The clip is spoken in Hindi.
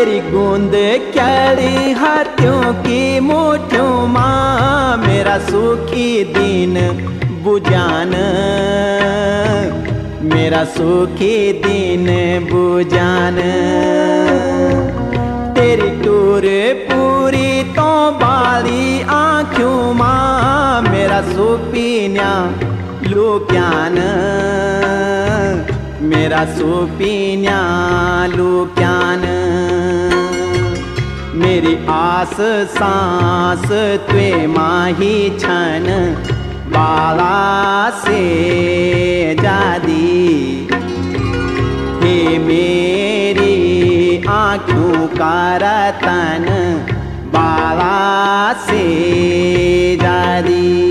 तेरी गूंद क्यारी हाथों की मुठ्ठियों माँ मेरा सुखी दिन बुझान, मेरा सुखी दिन बुझान। तेरी टूर पूरी तो बाली आँखों माँ मेरा सुपीन्या लुक्यान, मेरा सुपीन्या लुक्यान। मेरी आस सांस त्वे माही छन बाला से जादी, हे मेरी आँखों का रतन बाला से जादी।